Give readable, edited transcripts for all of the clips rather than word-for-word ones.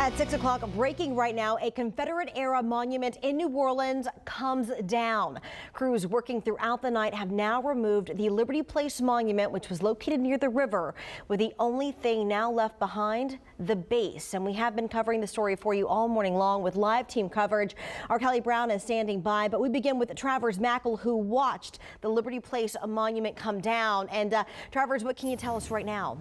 At 6 o'clock, breaking right now, a Confederate-era monument in New Orleans comes down. Crews working throughout the night have now removed the Liberty Place monument, which was located near the river, with the only thing now left behind, the base. And we have been covering the story for you all morning long with live team coverage. Our Kelly Brown is standing by, but we begin with Travers Mackle, who watched the Liberty Place monument come down. And Travers, what can you tell us right now?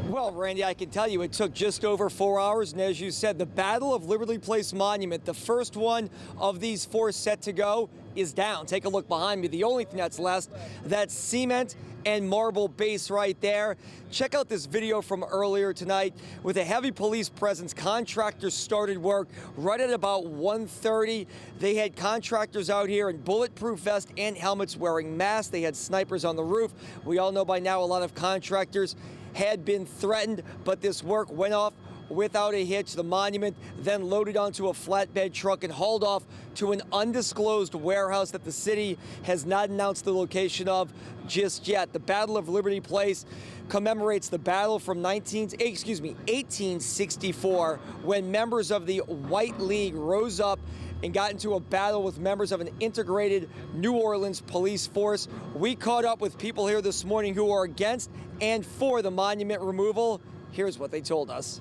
Well, Randy, I can tell you it took just over 4 hours, and as you said, the Battle of Liberty Place Monument, the first one of these four set to go, is down. Take a look behind me. The only thing that's left, that cement and marble base right there. Check out this video from earlier tonight. With a heavy police presence, contractors started work right at about 1:30. They had contractors out here in bulletproof vests and helmets, wearing masks. They had snipers on the roof. We all know by now a lot of contractors had been threatened, but this work went off without a hitch. The monument then loaded onto a flatbed truck and hauled off to an undisclosed warehouse that the city has not announced the location of just yet. The Battle of Liberty Place commemorates the battle from 1864, when members of the White League rose up and got into a battle with members of an integrated New Orleans police force. We caught up with people here this morning who are against and for the monument removal. Here's what they told us.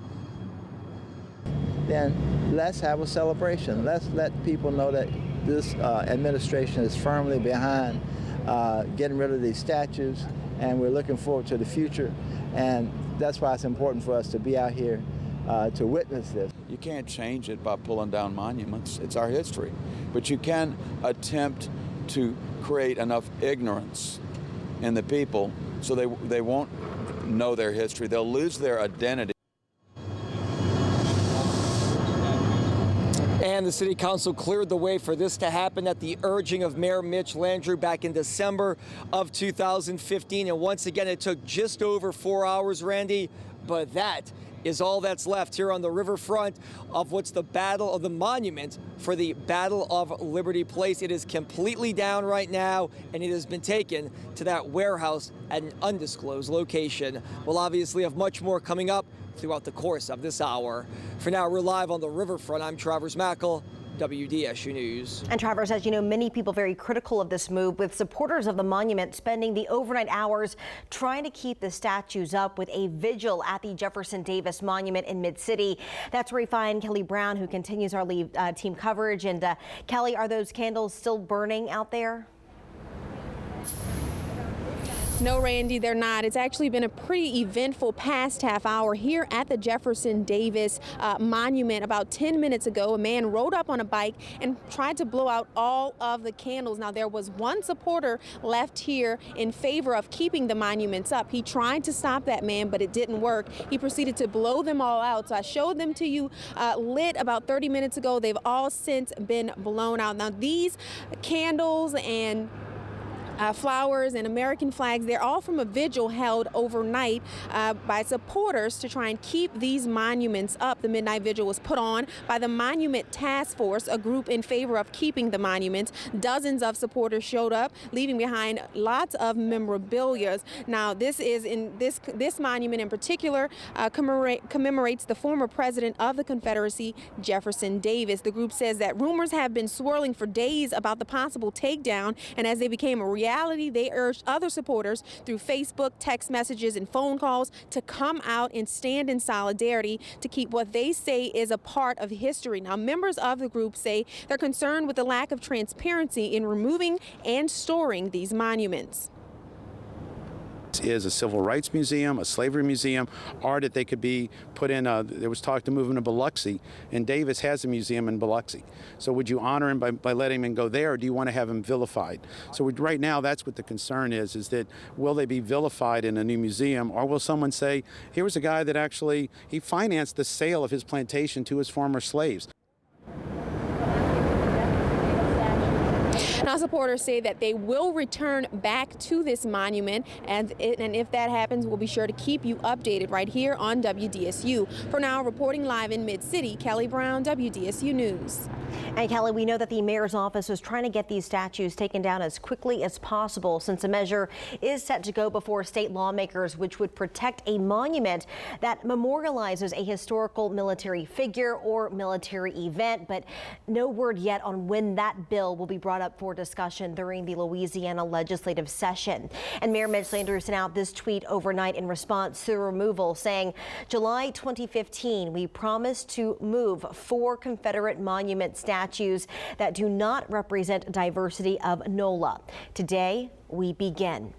Then let's have a celebration. Let's let people know that this administration is firmly behind getting rid of these statues, and we're looking forward to the future. And that's why it's important for us to be out here to witness this. You can't change it by pulling down monuments. It's our history. But you can attempt to create enough ignorance in the people so they won't know their history. They'll lose their identity. And the City Council cleared the way for this to happen at the urging of Mayor Mitch Landrieu back in December of 2015. And once again, it took just over 4 hours, Randy, but that is all that's left here on the riverfront of what's the battle of the monument for the Battle of Liberty Place. It is completely down right now, and it has been taken to that warehouse at an undisclosed location. We'll obviously have much more coming up throughout the course of this hour. For now, we're live on the riverfront. I'm Travers Mackle, WDSU News. And Travers, as you know, many people very critical of this move, with supporters of the monument spending the overnight hours trying to keep the statues up with a vigil at the Jefferson Davis Monument in Mid-City. That's where we find Kelly Brown, who continues our team coverage. And Kelly, are those candles still burning out there? No, Randy, they're not. It's actually been a pretty eventful past half hour here at the Jefferson Davis Monument. About 10 minutes ago, a man rode up on a bike and tried to blow out all of the candles. Now, there was one supporter left here in favor of keeping the monuments up. He tried to stop that man, but it didn't work. He proceeded to blow them all out. So I showed them to you lit about 30 minutes ago. They've all since been blown out. Now, these candles and flowers and American flags, they're all from a vigil held overnight by supporters to try and keep these monuments up. The midnight vigil was put on by the Monument Task Force, a group in favor of keeping the monuments. Dozens of supporters showed up, leaving behind lots of memorabilia. Now, this monument in particular commemorates the former president of the Confederacy, Jefferson Davis. The group says that rumors have been swirling for days about the possible takedown, and as they became a reality, they urged other supporters through Facebook, text messages, and phone calls to come out and stand in solidarity to keep what they say is a part of history. Now, members of the group say they're concerned with the lack of transparency in removing and storing these monuments. Is a civil rights museum, a slavery museum, or that they could be put in there was talk to move them to Biloxi, and Davis has a museum in Biloxi. So would you honor him by letting him go there, or do you want to have him vilified? So right now, that's what the concern is that will they be vilified in a new museum, or will someone say, here was a guy that actually, he financed the sale of his plantation to his former slaves. Now, supporters say that they will return back to this monument, and if that happens, we'll be sure to keep you updated right here on WDSU. For now, reporting live in Mid-City, Kelly Brown, WDSU News. And Kelly, we know that the mayor's office is trying to get these statues taken down as quickly as possible, since a measure is set to go before state lawmakers, which would protect a monument that memorializes a historical military figure or military event. But no word yet on when that bill will be brought up for discussion during the Louisiana legislative session. And Mayor Mitch Landrieu sent out this tweet overnight in response to the removal, saying, July 2015, we promised to move 4 Confederate monument statues that do not represent diversity of NOLA. Today, we begin.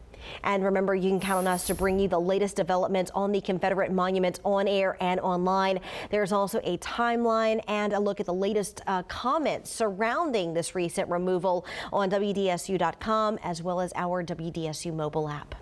And remember, you can count on us to bring you the latest developments on the Confederate Monument on air and online. There's also a timeline and a look at the latest comments surrounding this recent removal on WDSU.com, as well as our WDSU mobile app.